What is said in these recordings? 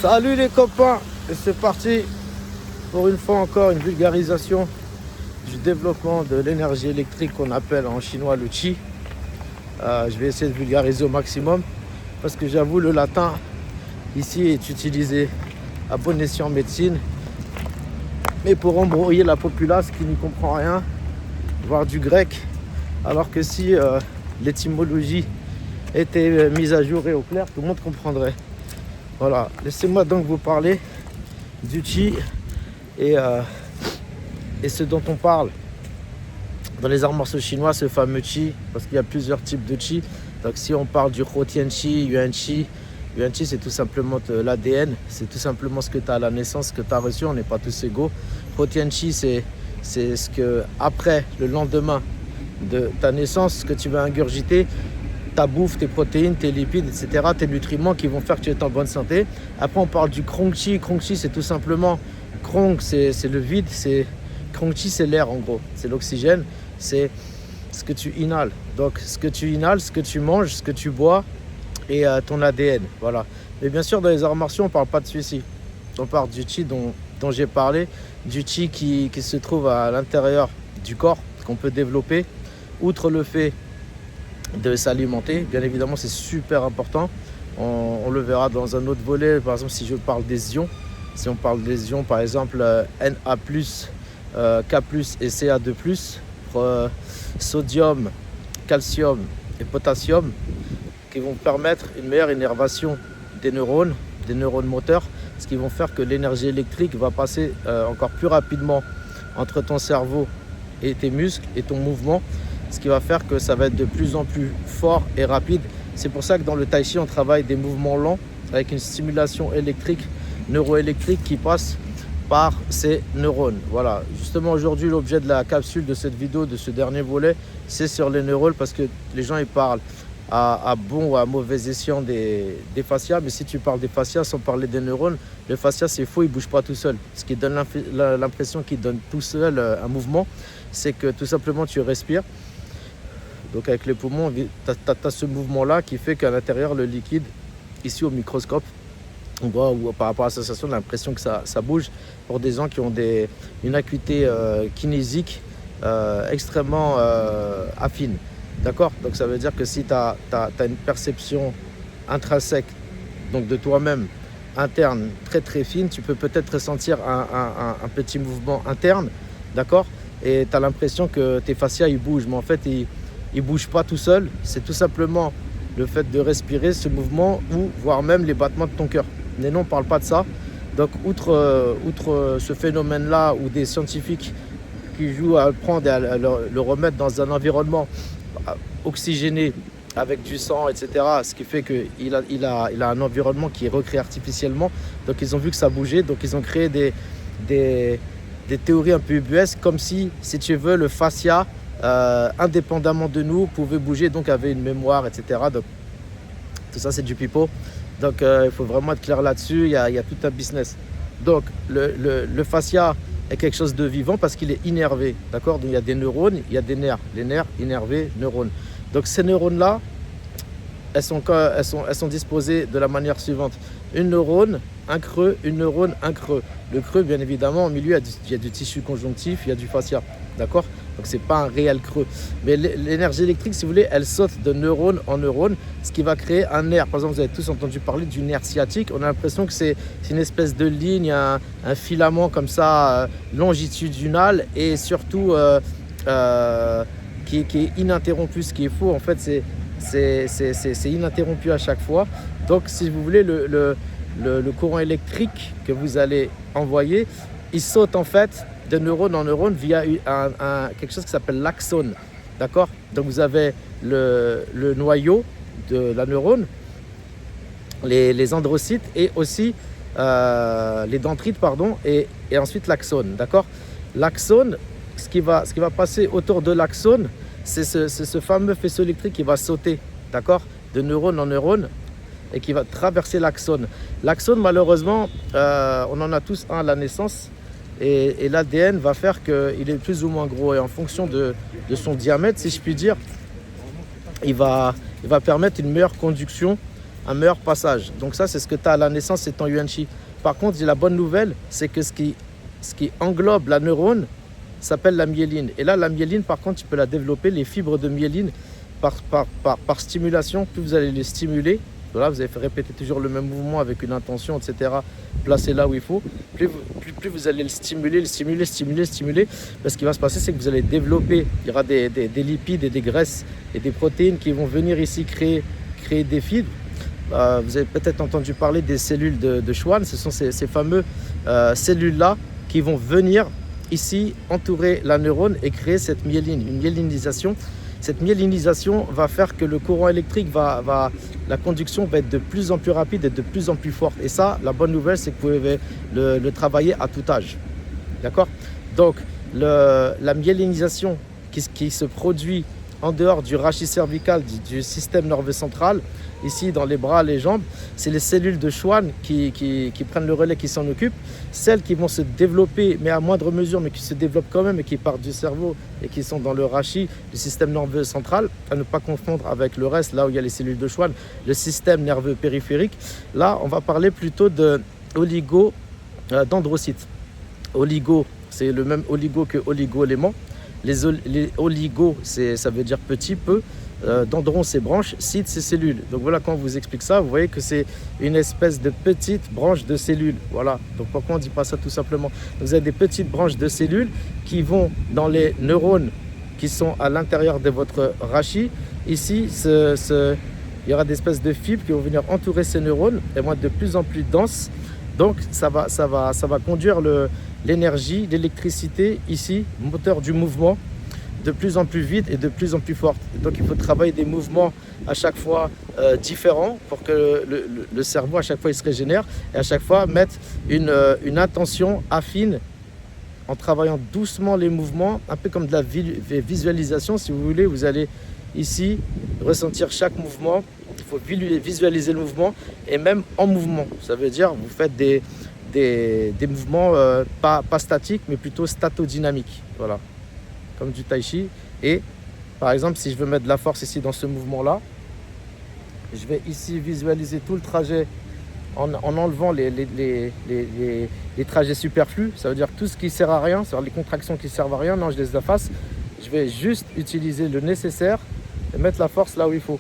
Salut les copains, et c'est parti pour une fois encore une vulgarisation du développement de l'énergie électrique qu'on appelle en chinois le qi. Je vais essayer de vulgariser au maximum parce que j'avoue le latin ici est utilisé à bon escient en médecine, mais pour embrouiller la populace qui n'y comprend rien, voire du grec, alors que si l'étymologie était mise à jour et au clair, tout le monde comprendrait. Voilà, laissez-moi donc vous parler du qi et ce dont on parle dans les arts martiaux chinois, ce fameux qi, parce qu'il y a plusieurs types de qi. Donc si on parle du Huotian qi, Yuan qi c'est tout simplement l'ADN, c'est tout simplement ce que tu as à la naissance, ce que tu as reçu, on n'est pas tous égaux. Huotian qi c'est ce que après, le lendemain de ta naissance, ce que tu vas ingurgiter, ta bouffe, tes protéines, tes lipides, etc., tes nutriments qui vont faire que tu es en bonne santé. Après, on parle du Krong Qi. Krong Qi, c'est tout simplement, Krong, c'est le vide, Krong Qi, c'est l'air en gros, c'est l'oxygène, c'est ce que tu inhales. Donc, ce que tu inhales, ce que tu manges, ce que tu bois et ton ADN, voilà. Mais bien sûr, dans les arts martiaux, on ne parle pas de celui-ci. On parle du Qi dont j'ai parlé, du Qi qui se trouve à l'intérieur du corps, qu'on peut développer, outre le fait de s'alimenter. Bien évidemment, c'est super important. On le verra dans un autre volet. Par exemple, si je parle des ions, si on parle des ions, par exemple Na+, K+, et Ca2+, sodium, calcium et potassium, qui vont permettre une meilleure innervation des neurones moteurs, ce qui vont faire que l'énergie électrique va passer encore plus rapidement entre ton cerveau et tes muscles et ton mouvement, ce qui va faire que ça va être de plus en plus fort et rapide. C'est pour ça que dans le tai chi, on travaille des mouvements lents avec une stimulation électrique, neuroélectrique qui passe par ces neurones. Voilà, justement aujourd'hui, l'objet de la capsule de cette vidéo, de ce dernier volet, c'est sur les neurones, parce que les gens ils parlent à bon ou à mauvais escient des fascias, mais si tu parles des fascias sans parler des neurones, le fascia c'est faux, il ne bouge pas tout seul. Ce qui donne l'impression qu'il donne tout seul un mouvement, c'est que tout simplement tu respires. Donc avec les poumons, tu as ce mouvement-là qui fait qu'à l'intérieur, le liquide, ici au microscope, on voit par rapport à la sensation, l'impression que ça bouge pour des gens qui ont une acuité kinésique extrêmement affine. D'accord? Donc ça veut dire que si tu as une perception intrinsèque, donc de toi-même, interne, très très fine, tu peux peut-être ressentir un petit mouvement interne, d'accord? Et tu as l'impression que tes fascias ils bougent, mais en fait ils ne bougent pas tout seul. C'est tout simplement le fait de respirer ce mouvement, ou voire même les battements de ton cœur. Mais non, on ne parle pas de ça. Donc outre ce phénomène-là, où des scientifiques qui jouent à le prendre et à le remettre dans un environnement oxygéné avec du sang, etc., ce qui fait qu'il a un environnement qui est recréé artificiellement. Donc ils ont vu que ça bougeait, donc ils ont créé des théories un peu ubuesques, comme si tu veux, le fascia, indépendamment de nous, pouvait bouger, donc avait une mémoire, etc. Donc tout ça c'est du pipeau. Donc il faut vraiment être clair là-dessus, il y a tout un business. Donc le fascia est quelque chose de vivant parce qu'il est innervé, d'accord? Donc il y a des neurones, il y a des nerfs, les nerfs innervés, neurones. Donc ces neurones-là, elles sont disposées de la manière suivante: une neurone, un creux, une neurone, un creux. Le creux, bien évidemment, au milieu, il y a du tissu conjonctif, il y a du fascia, d'accord? Donc c'est pas un réel creux. Mais l'énergie électrique, si vous voulez, elle saute de neurone en neurone, ce qui va créer un nerf. Par exemple, vous avez tous entendu parler du nerf sciatique. On a l'impression que c'est une espèce de ligne, un filament comme ça, longitudinal, et surtout qui est ininterrompu. Ce qui est faux, en fait, c'est ininterrompu à chaque fois. Donc si vous voulez, le courant électrique que vous allez envoyer, il saute en fait de neurone en neurone via quelque chose qui s'appelle l'axone. D'accord? Donc vous avez le noyau de la neurone, les dendrocytes, et aussi les dendrites, pardon, et ensuite l'axone. D'accord? L'axone, ce qui va passer autour de l'axone, c'est ce fameux faisceau électrique qui va sauter, d'accord, de neurone en neurone, et qui va traverser l'axone. L'axone, malheureusement, on en a tous un à la naissance, et l'ADN va faire qu'il est plus ou moins gros, et en fonction de son diamètre, si je puis dire, il va permettre une meilleure conduction un meilleur passage. Donc ça, c'est ce que tu as à la naissance, c'est ton yuan chi. Par contre, la bonne nouvelle, c'est que ce qui englobe la neurone s'appelle la myéline. Et là, la myéline, par contre, tu peux la développer, les fibres de myéline, par stimulation. Plus vous allez les stimuler, voilà, vous allez répéter toujours le même mouvement avec une intention, etc., placé là où il faut. Plus vous allez le stimuler. Ce qui va se passer, c'est que vous allez développer, il y aura des lipides et des graisses et des protéines qui vont venir ici créer des fibres. Vous avez peut-être entendu parler des cellules de Schwann. Ce sont ces fameuses cellules-là qui vont venir ici entourer la neurone et créer cette myéline, une myélinisation. Cette myélinisation va faire que le courant électrique, la conduction va être de plus en plus rapide et de plus en plus forte. Et ça, la bonne nouvelle, c'est que vous pouvez le travailler à tout âge. D'accord? Donc, la myélinisation qui se produit en dehors du rachis cervical, du système nerveux central, ici dans les bras, les jambes, c'est les cellules de Schwann qui prennent le relais, qui s'en occupent. Celles qui vont se développer, mais à moindre mesure, mais qui se développent quand même et qui partent du cerveau et qui sont dans le rachis du système nerveux central, à ne pas confondre avec le reste, là où il y a les cellules de Schwann, le système nerveux périphérique. Là, on va parler plutôt d'androcytes. Oligo, c'est le même oligo que oligo-éléments. Les oligos, ça veut dire petit, peu. Dendron, c'est branche. Cyte, c'est cellule. Donc voilà, quand on vous explique ça, vous voyez que c'est une espèce de petite branche de cellules. Voilà. Donc pourquoi on ne dit pas ça tout simplement? Donc, vous avez des petites branches de cellules qui vont dans les neurones qui sont à l'intérieur de votre rachis. Ici, il y aura des espèces de fibres qui vont venir entourer ces neurones et vont être de plus en plus denses. Donc ça va conduire l'énergie, l'électricité ici, moteur du mouvement, de plus en plus vite et de plus en plus forte. Donc il faut travailler des mouvements à chaque fois différents pour que le cerveau à chaque fois il se régénère et à chaque fois mettre une intention affine en travaillant doucement les mouvements, un peu comme de la visualisation si vous voulez. Vous allez ici ressentir chaque mouvement. Il faut visualiser le mouvement et même en mouvement. Ça veut dire vous faites des mouvements pas statiques mais plutôt statodynamiques. Voilà, comme du tai chi. Et par exemple, si je veux mettre de la force ici dans ce mouvement-là, je vais ici visualiser tout le trajet en enlevant les trajets superflus. Ça veut dire tout ce qui ne sert à rien, c'est-à-dire les contractions qui ne servent à rien. Non, je les efface. Je vais juste utiliser le nécessaire et mettre la force là où il faut.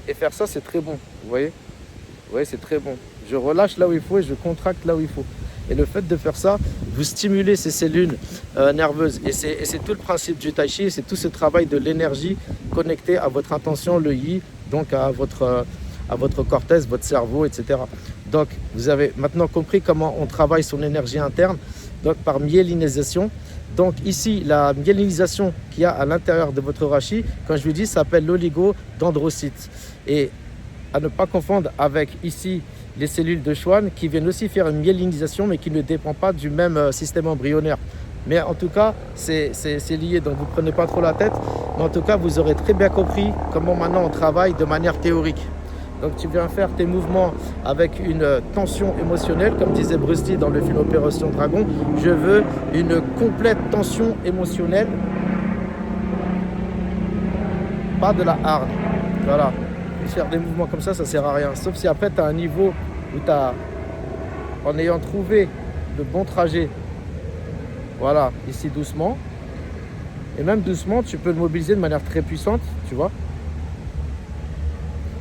Et faire ça, c'est très bon, vous voyez? Vous voyez, c'est très bon. Je relâche là où il faut et je contracte là où il faut. Et le fait de faire ça, vous stimulez ces cellules nerveuses. Et c'est tout le principe du tai chi, c'est tout ce travail de l'énergie connectée à votre intention, le yi, donc à votre cortex, votre cerveau, etc. Donc, vous avez maintenant compris comment on travaille son énergie interne, donc par myélinisation. Donc ici, la myélinisation qu'il y a à l'intérieur de votre rachis, quand je vous dis, ça s'appelle l'oligodendrocyte. Et à ne pas confondre avec ici les cellules de Schwann qui viennent aussi faire une myélinisation mais qui ne dépend pas du même système embryonnaire. Mais en tout cas, c'est lié, donc vous ne prenez pas trop la tête. Mais en tout cas, vous aurez très bien compris comment maintenant on travaille de manière théorique. Donc tu viens faire tes mouvements avec une tension émotionnelle, comme disait Bruce Lee dans le film Opération Dragon. Je veux une complète tension émotionnelle, pas de la hargne. Voilà. Faire des mouvements comme ça, ça sert à rien. Sauf si après tu as un niveau où tu as, en ayant trouvé le bon trajet, voilà, ici doucement. Et même doucement, tu peux le mobiliser de manière très puissante, tu vois.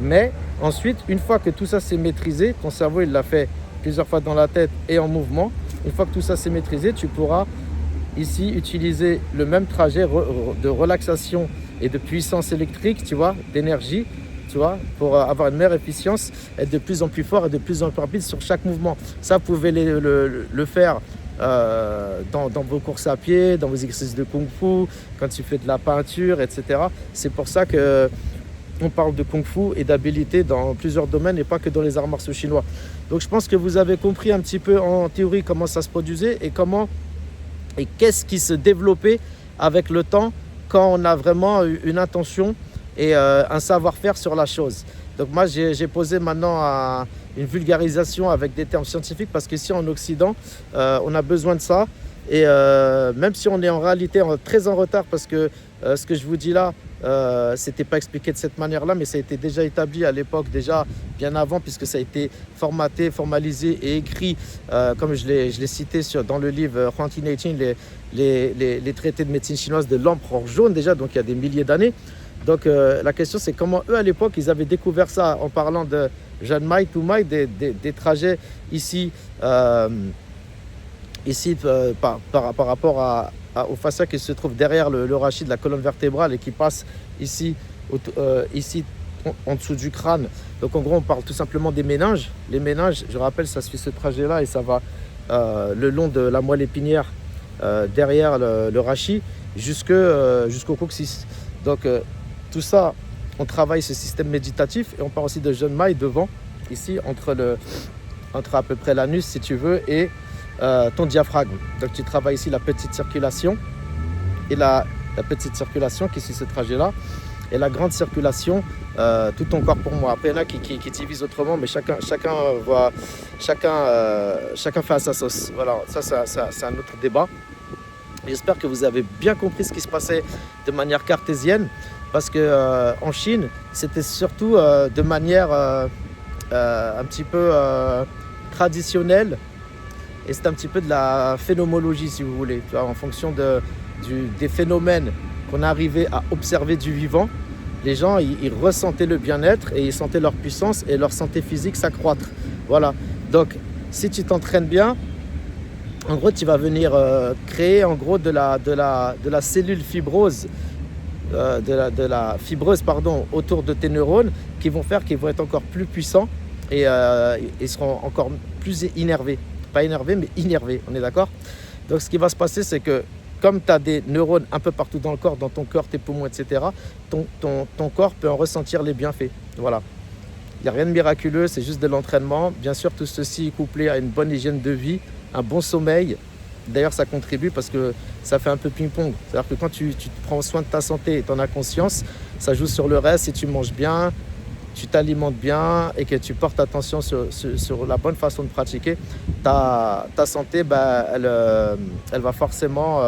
Mais ensuite, une fois que tout ça c'est maîtrisé, ton cerveau il l'a fait plusieurs fois dans la tête et en mouvement, une fois que tout ça c'est maîtrisé, tu pourras ici utiliser le même trajet de relaxation et de puissance électrique, tu vois, d'énergie, tu vois, pour avoir une meilleure efficience, être de plus en plus fort et de plus en plus rapide sur chaque mouvement. Ça, vous pouvez le faire dans vos courses à pied, dans vos exercices de kung-fu, quand tu fais de la peinture, etc. C'est pour ça que on parle de kung-fu et d'habilité dans plusieurs domaines et pas que dans les arts martiaux chinois. Donc je pense que vous avez compris un petit peu en théorie comment ça se produisait et qu'est-ce qui se développait avec le temps quand on a vraiment une intention et un savoir-faire sur la chose. Donc moi j'ai posé maintenant une vulgarisation avec des termes scientifiques parce qu'ici en Occident on a besoin de ça Et même si on est en réalité très en retard, parce que ce que je vous dis là, c'était pas expliqué de cette manière-là, mais ça a été déjà établi à l'époque, déjà bien avant, puisque ça a été formaté, formalisé et écrit, comme je l'ai cité dans le livre Huang Ti les traités de médecine chinoise de l'empereur jaune, déjà, donc il y a des milliers d'années. Donc la question, c'est comment eux, à l'époque, ils avaient découvert ça en parlant de Janmai, Tumai, des trajets ici, par rapport au fascia qui se trouve derrière le rachis de la colonne vertébrale et qui passe ici, ici en dessous du crâne. Donc en gros, on parle tout simplement des méninges. Les méninges, je rappelle, ça suit ce trajet-là et ça va le long de la moelle épinière derrière le rachis jusqu'au coccyx. Donc tout ça, on travaille ce système méditatif et on parle aussi de Janmai devant, ici, entre à peu près l'anus, si tu veux, et ton diaphragme. Donc tu travailles ici la petite circulation et la petite circulation qui suit ce trajet-là et la grande circulation, tout ton corps pour moi. Après, il y en a qui divisent autrement, mais chacun fait à sa sauce. Voilà, ça c'est un autre débat. J'espère que vous avez bien compris ce qui se passait de manière cartésienne, parce que en Chine, c'était surtout de manière un petit peu traditionnelle, et c'est un petit peu de la phénoménologie, si vous voulez, tu vois, en fonction des phénomènes qu'on arrivait à observer du vivant. Les gens, ils ressentaient le bien-être et ils sentaient leur puissance et leur santé physique s'accroître. Voilà. Donc, si tu t'entraînes bien, en gros, tu vas venir créer en gros de la cellule fibrose, de la fibreuse autour de tes neurones, qui vont être encore plus puissants et ils seront encore plus énervés. Pas énervés, mais innervés, on est d'accord? Donc ce qui va se passer, c'est que comme tu as des neurones un peu partout dans le corps, dans ton cœur, tes poumons, etc., ton corps peut en ressentir les bienfaits. Voilà. Il n'y a rien de miraculeux, c'est juste de l'entraînement. Bien sûr, tout ceci couplé à une bonne hygiène de vie, un bon sommeil. D'ailleurs, ça contribue parce que ça fait un peu ping-pong. C'est-à-dire que quand tu prends soin de ta santé et tu en as conscience, ça joue sur le reste. Si tu manges bien, tu t'alimentes bien et que tu portes attention sur la bonne façon de pratiquer, ta santé, elle va forcément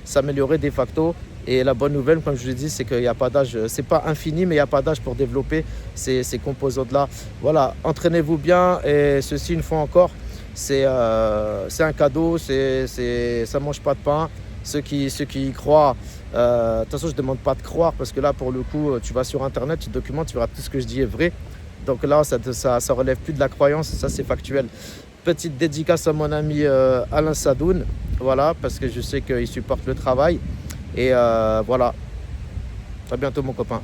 s'améliorer de facto. Et la bonne nouvelle, comme je l'ai dit, c'est qu'il n'y a pas d'âge, c'est pas infini, mais il n'y a pas d'âge pour développer ces composantes-là. Voilà, entraînez-vous bien, et ceci, une fois encore, c'est un cadeau, ça ne mange pas de pain. Ceux qui y croient, de toute façon, je ne demande pas de croire, parce que là, pour le coup, tu vas sur Internet, tu documentes, tu verras tout ce que je dis est vrai. Donc là, ça relève plus de la croyance, ça c'est factuel. Petite dédicace à mon ami Alain Sadoun, voilà, parce que je sais qu'il supporte le travail. Et voilà, à bientôt mon copain.